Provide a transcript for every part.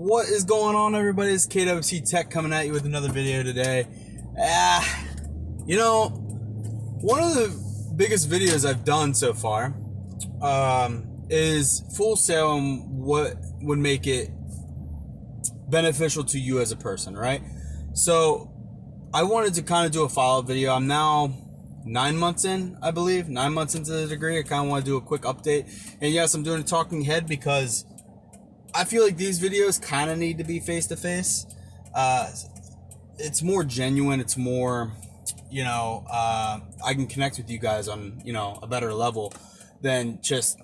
What is going on, everybody? It's KWC Tek coming at you with another video today. One of the biggest videos I've done so far is Full Sail and what would make it beneficial to you as a person, right? So I wanted to kind of do a follow-up video. I'm now 9 months in, I believe, 9 months into the degree. I kind of want to do a quick update. And yes, I'm doing a talking head because I feel like these videos kind of need to be face-to-face. It's more genuine. It's more, I can connect with you guys on, a better level than just,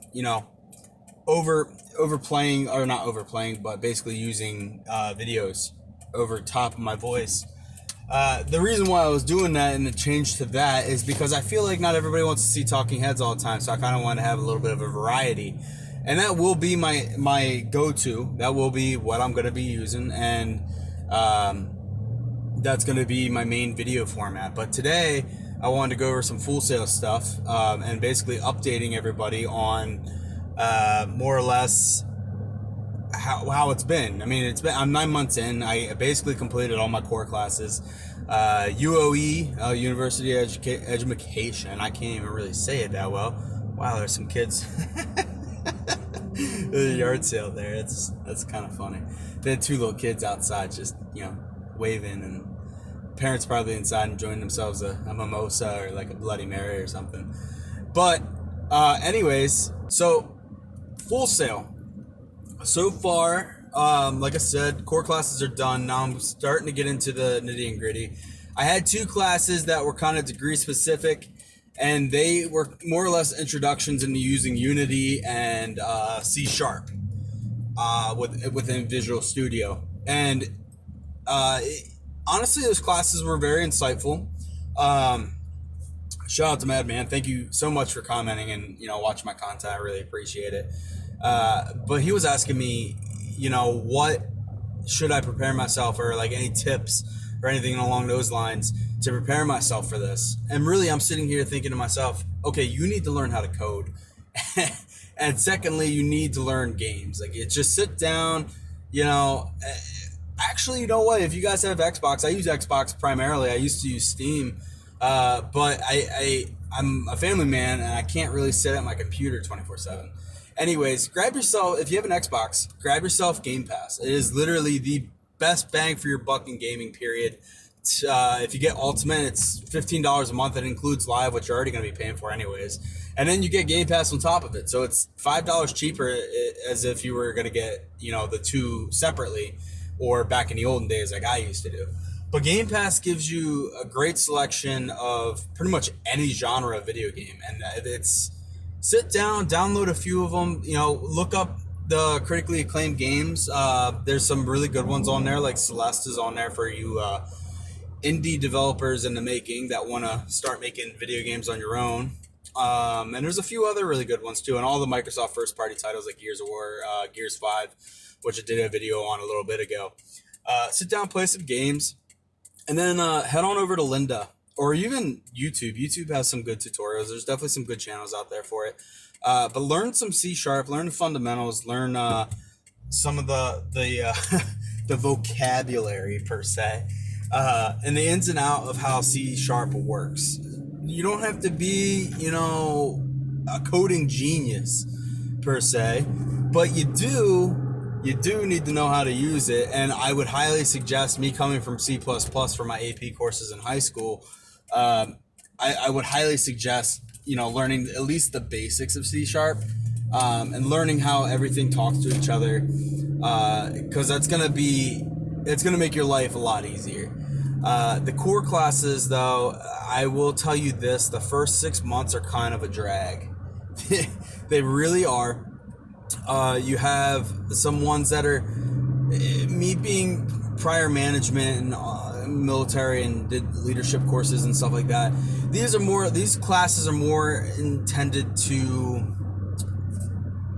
overplaying, or not overplaying, but basically using videos over top of my voice. The reason why I was doing that and the change to that is because I feel like not everybody wants to see talking heads all the time, so I kind of want to have a little bit of a variety. And that will be my go-to. That will be what I'm going to be using, and that's going to be my main video format. But today, I wanted to go over some Full Sail stuff and basically updating everybody on more or less how it's been. I mean, I'm 9 months in. I basically completed all my core classes. UOE, University Education. I can't even really say it that well. Wow, there's some kids. The yard sale there. That's kind of funny. They had two little kids outside just, waving, and parents probably inside enjoying themselves a mimosa or like a Bloody Mary or something. But anyways, so Full Sail. So far, like I said, core classes are done. Now I'm starting to get into the nitty and gritty. I had two classes that were kind of degree specific, and they were more or less introductions into using Unity and C# within Visual Studio. And honestly, those classes were very insightful. Shout out to Madman. Thank you so much for commenting and watching my content. I really appreciate it. But he was asking me, what should I prepare myself, or like any tips or anything along those lines to prepare myself for this. And really, I'm sitting here thinking to myself, okay, you need to learn how to code. And secondly, you need to learn games. Like, it's just sit down, actually, you know what? If you guys have Xbox, I use Xbox primarily. I used to use Steam, but I'm a family man, and I can't really sit at my computer 24/7. Anyways, grab yourself, if you have an Xbox, grab yourself Game Pass. It is literally the best bang for your buck in gaming, period. If you get Ultimate, it's $15 a month. It includes Live, which you're already going to be paying for anyways. And then you get Game Pass on top of it. So it's $5 cheaper as if you were going to get, the two separately, or back in the olden days like I used to do. But Game Pass gives you a great selection of pretty much any genre of video game. And it's... Sit down, download a few of them, look up the critically acclaimed games. There's some really good ones on there, like Celeste is on there for you indie developers in the making that want to start making video games on your own. And there's a few other really good ones too, and all the Microsoft first-party titles like Gears of War, Gears 5, which I did a video on a little bit ago. Sit down, play some games, and then head on over to Lynda. Or even YouTube. YouTube has some good tutorials. There's definitely some good channels out there for it. But learn some C#, learn the fundamentals, learn some of the the vocabulary per se, and the ins and out of how C# works. You don't have to be, a coding genius per se, but you do need to know how to use it. And I would highly suggest, me coming from C++ for my AP courses in high school, I would highly suggest, learning at least the basics of C#, and learning how everything talks to each other, because it's going to make your life a lot easier. The core classes, though, I will tell you this, the first 6 months are kind of a drag. They really are. You have some ones that are, me being prior management and military and did leadership courses and stuff like that. These classes are more intended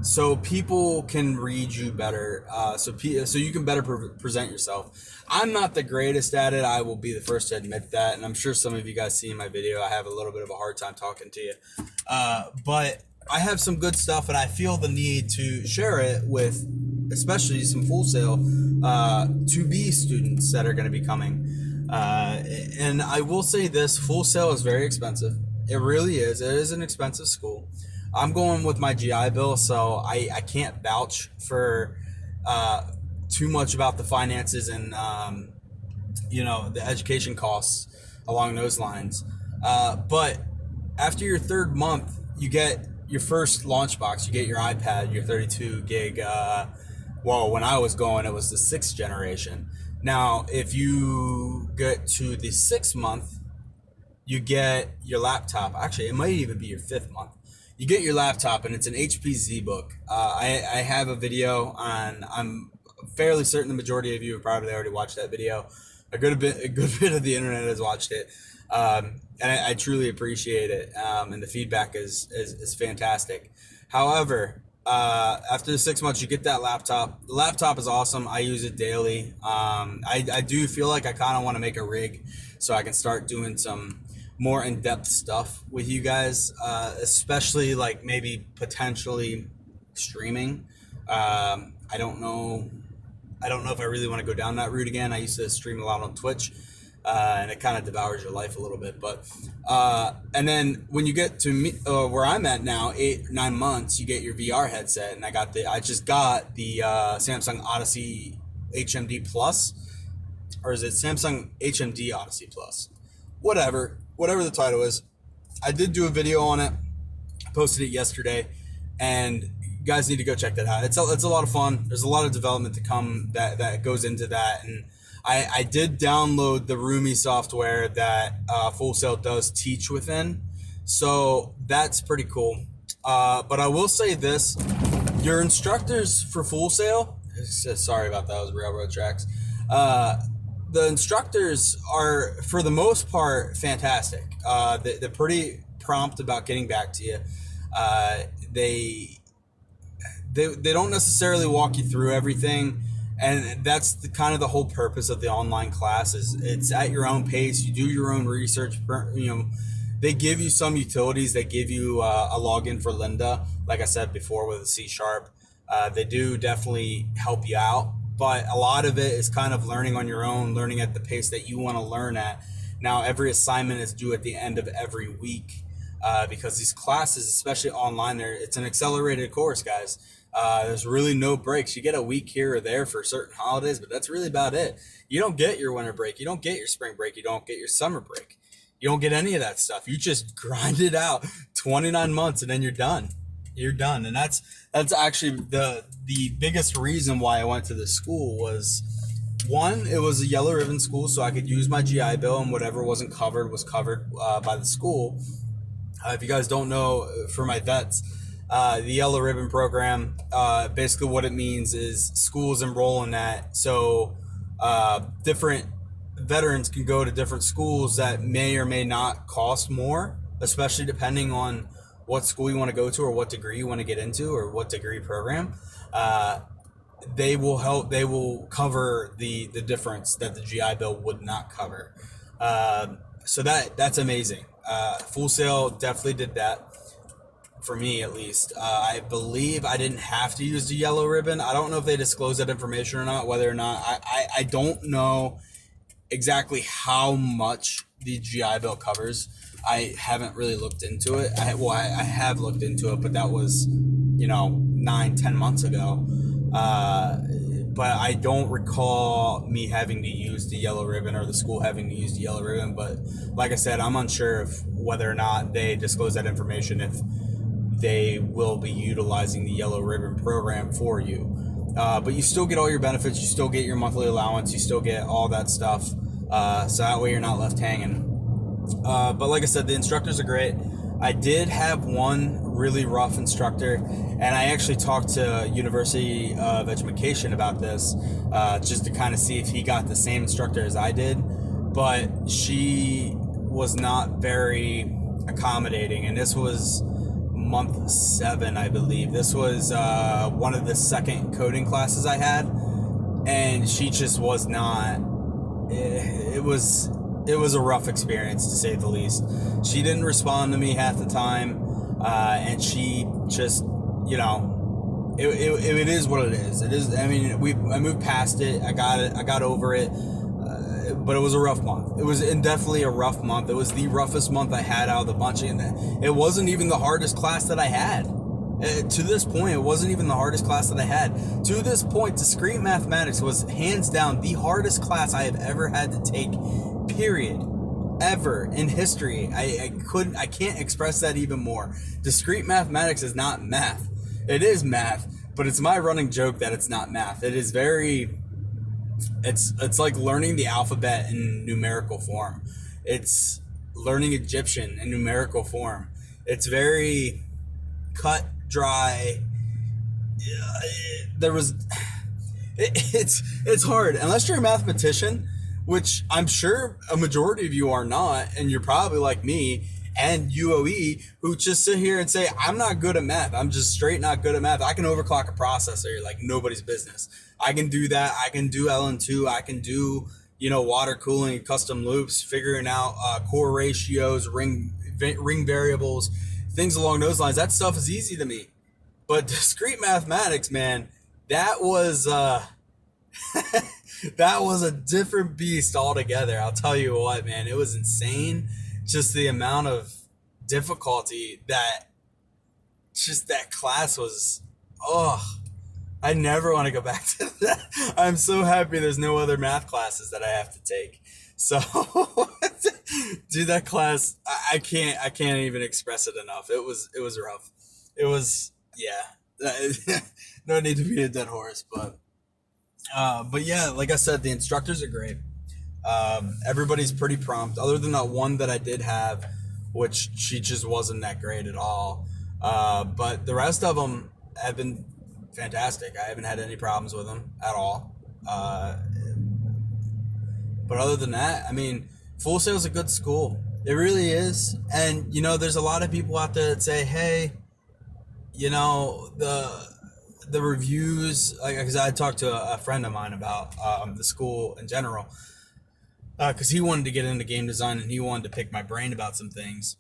so people can read you better, so you can better present yourself. I'm not the greatest at it. I will be the first to admit that, and I'm sure some of you guys see in my video I have a little bit of a hard time talking to you. But I have some good stuff, and I feel the need to share it with especially some Full Sail to be students that are going to be coming. And I will say this: Full Sail is very expensive. It really is. It is an expensive school. I'm going with my GI Bill, so I can't vouch for too much about the finances and the education costs along those lines. But after your third month, you get your first launch box. You get your iPad, your 32 gig. Well, when I was going, it was the 6th generation. Now, if you get to the 6th month, you get your laptop. Actually, it might even be your 5th month. You get your laptop, and it's an HP ZBook. I have a video on. I'm fairly certain the majority of you have probably already watched that video. A good bit of the internet has watched it, and I truly appreciate it. And the feedback is fantastic. However, after the 6 months, you get that laptop. The laptop is awesome. I use it daily. I do feel like I kind of want to make a rig so I can start doing some more in-depth stuff with you guys, especially like maybe potentially streaming. I don't know if I really want to go down that route again. I used to stream a lot on Twitch, and it kind of devours your life a little bit. But and then when you get to me, where I'm at now, 8-9 months, you get your VR headset, and I just got the Samsung Odyssey HMD Plus, or is it Samsung HMD Odyssey Plus? Whatever the title is. I did do a video on it. I posted it yesterday, and you guys need to go check that out. It's a lot of fun. There's a lot of development to come that goes into that, and I did download the Roomy software that Full Sail does teach within, so that's pretty cool. But I will say this: your instructors for Full Sail. Sorry about that. That was railroad tracks. The instructors are, for the most part, fantastic. They're pretty prompt about getting back to you. They don't necessarily walk you through everything, and that's kind of the whole purpose of the online class. It's at your own pace. You do your own research. They give you some utilities. They give you a login for Linda, like I said before, with a C#. They do definitely help you out. But a lot of it is kind of learning on your own, learning at the pace that you want to learn at. Now, every assignment is due at the end of every week because these classes, especially online, it's an accelerated course, guys. There's really no breaks. You get a week here or there for certain holidays, but that's really about it. You don't get your winter break. You don't get your spring break. You don't get your summer break. You don't get any of that stuff. You just grind it out 29 months and then you're done. You're done. And that's actually the biggest reason why I went to this school was, one, it was a yellow ribbon school, so I could use my GI Bill, and whatever wasn't covered was covered by the school. If you guys don't know, for my vets, the yellow ribbon program, basically what it means is schools enroll in that, so different veterans can go to different schools that may or may not cost more, especially depending on what school you want to go to or what degree you want to get into or what degree program. They will cover the difference that the GI Bill would not cover. So that's amazing. Full Sail definitely did that for me, at least. I believe I didn't have to use the yellow ribbon. I don't know if they disclose that information or not, whether or not I don't know exactly how much the GI Bill covers. I haven't really looked into it. I have looked into it, but that was 9-10 months ago. But I don't recall me having to use the yellow ribbon or the school having to use the yellow ribbon. But like I said, I'm unsure of whether or not they disclose that information, if they will be utilizing the yellow ribbon program for you. But you still get all your benefits. You still get your monthly allowance. You still get all that stuff. So that way you're not left hanging. But like I said, the instructors are great. I did have one really rough instructor, and I actually talked to University of Education about this, just to kind of see if he got the same instructor as I did, but she was not very accommodating, and this was month 7, I believe. This was one of the second coding classes I had, and she just was not. It was a rough experience, to say the least. She didn't respond to me half the time, and she just, it is what it is. It is. I mean, I moved past it. I got it. I got over it. But it was a rough month. It was definitely a rough month. It was the roughest month I had out of the bunch, and it wasn't even the hardest class that I had. To this point, it wasn't even the hardest class that I had. To this point, discrete mathematics was hands down the hardest class I have ever had to take. Period. Ever in history. I can't express that even more. Discrete mathematics is not math. It is math, but it's my running joke that it's not math. It is very. It's like learning the alphabet in numerical form. It's learning Egyptian in numerical form. It's very cut, dry. There was it's hard unless you're a mathematician, which I'm sure a majority of you are not, and you're probably like me and UOE, who just sit here and say, I'm not good at math. I'm just straight not good at math. I can overclock a processor like nobody's business. I can do that. I can do LN2. I can do, water cooling, custom loops, figuring out core ratios, ring variables, things along those lines. That stuff is easy to me. But discrete mathematics, man, that was that was a different beast altogether. I'll tell you what, man, it was insane. Just the amount of difficulty that class was. Oh, I never want to go back to that. I'm so happy there's no other math classes that I have to take. So, dude, that class, I can't even express it enough. It was rough. It was, yeah. No need to beat a dead horse, but yeah, like I said, the instructors are great. Everybody's pretty prompt, other than that one that I did have, which she just wasn't that great at all. But the rest of them have been fantastic. I haven't had any problems with them at all. But other than that, I mean, Full Sail's a good school. It really is. And, there's a lot of people out there that say, hey, the reviews, because I talked to a friend of mine about the school in general, because he wanted to get into game design and he wanted to pick my brain about some things.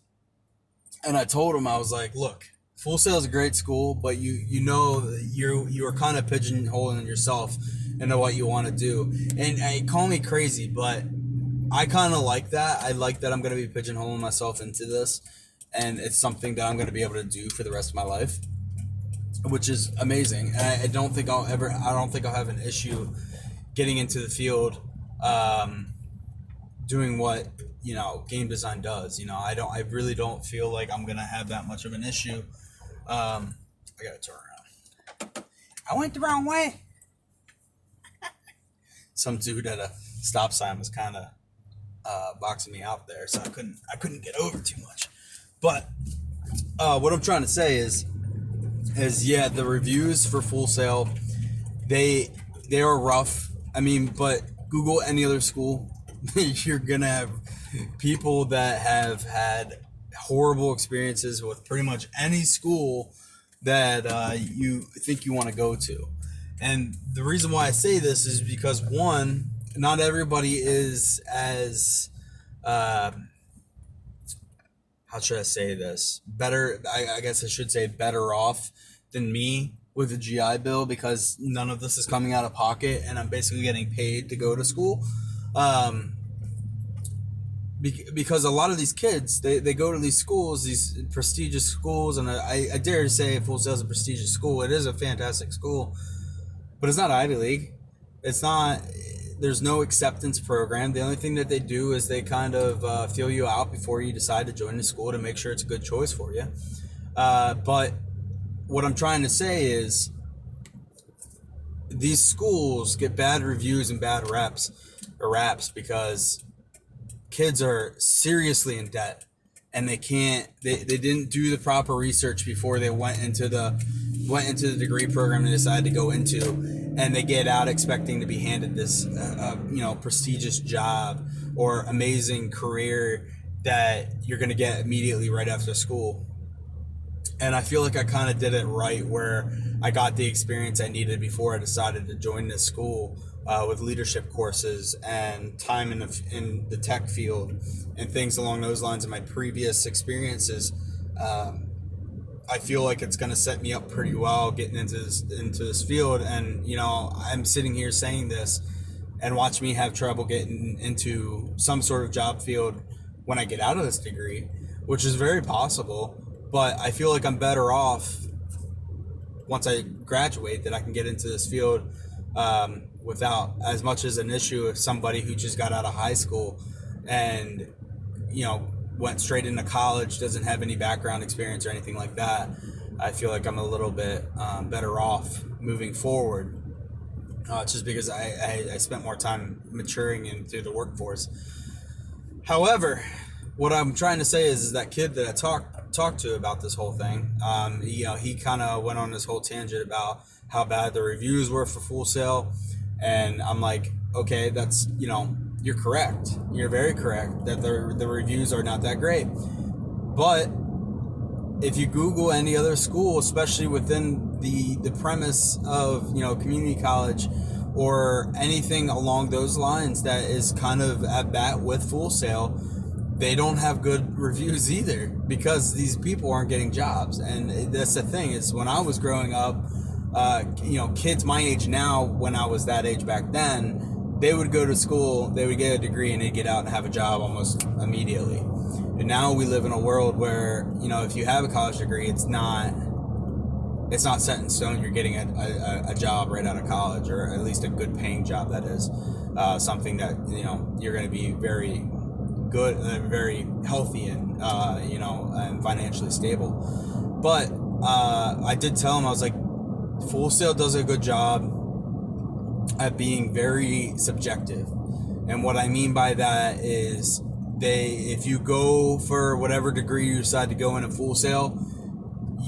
And I told him, I was like, look, Full Sail is a great school, but you are kind of pigeonholing yourself into what you want to do. And call me crazy, but I kind of like that. I like that I'm going to be pigeonholing myself into this, and it's something that I'm going to be able to do for the rest of my life, which is amazing. And I don't think I'll have an issue getting into the field, doing what game design does. I really don't feel like I'm gonna have that much of an issue. I gotta turn around. I went the wrong way. Some dude at a stop sign was kind of boxing me out there, so I couldn't get over too much. But what I'm trying to say is yeah, the reviews for Full Sail, they are rough. I mean, but Google any other school, you're gonna have people that have had horrible experiences with pretty much any school that you think you want to go to. And the reason why I say this is because, one, not everybody is as how should I say this? Better, I guess I should say better off than me with a GI Bill, because none of this is coming out of pocket and I'm basically getting paid to go to school. Because a lot of these kids, they go to these schools, these prestigious schools, and I dare to say Full Sail is a prestigious school. It is a fantastic school, but it's not Ivy League. It's not. There's no acceptance program. The only thing that they do is they kind of feel you out before you decide to join the school to make sure it's a good choice for you. But what I'm trying to say is these schools get bad reviews and bad raps because kids are seriously in debt, and they didn't do the proper research before they went into the degree program they decided to go into, and they get out expecting to be handed this prestigious job or amazing career that you're going to get immediately right after school. And I feel like I kind of did it right, where I got the experience I needed before I decided to join this school, with leadership courses and time in the tech field and things along those lines in my previous experiences. I feel like it's going to set me up pretty well getting into this field. And I'm sitting here saying this, and watch me have trouble getting into some sort of job field when I get out of this degree, which is very possible. But I feel like I'm better off once I graduate, that I can get into this field without as much as an issue as somebody who just got out of high school and went straight into college, doesn't have any background experience or anything like that. I feel like I'm a little bit better off moving forward, just because I spent more time maturing into the workforce. However, what I'm trying to say is that kid that I talked to about this whole thing, he kind of went on this whole tangent about how bad the reviews were for Full Sail, and I'm like, okay, that's you're correct. You're very correct that the reviews are not that great. But if you Google any other school, especially within the premise of community college or anything along those lines that is kind of at bat with Full Sail, they don't have good reviews either, because these people aren't getting jobs. And that's the thing, is when I was growing up, kids my age now, when I was that age back then, they would go to school, they would get a degree, and they'd get out and have a job almost immediately. And now we live in a world where, if you have a college degree, it's not set in stone. You're getting a job right out of college, or at least a good paying job, that is. Something that, you're going to be very good, very healthy, and, and financially stable. But I did tell him, I was like, Full Sail does a good job at being very subjective. And what I mean by that is, if you go for whatever degree you decide to go in at Full Sail,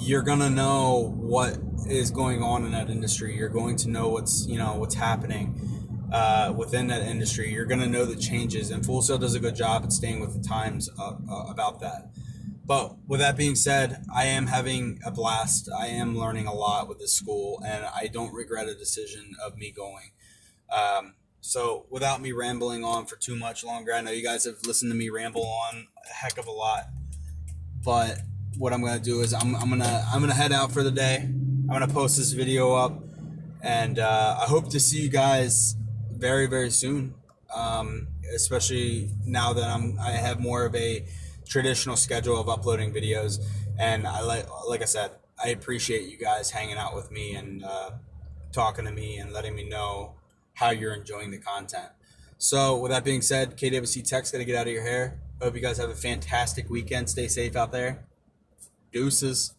you're gonna know what is going on in that industry. You're going to know what's happening within that industry. You're gonna know the changes, and Full Sail does a good job at staying with the times about that. But with that being said, I am having a blast. I am learning a lot with this school, and I don't regret a decision of me going. So without me rambling on for too much longer, I know you guys have listened to me ramble on a heck of a lot, but what I'm gonna do is I'm gonna head out for the day. I'm gonna post this video up, and I hope to see you guys very, very soon. Especially now that I have more of a traditional schedule of uploading videos, and like I said, I appreciate you guys hanging out with me and talking to me and letting me know how you're enjoying the content. So with that being said, KWC Tek's gonna get out of your hair. Hope you guys have a fantastic weekend. Stay safe out there. Deuces.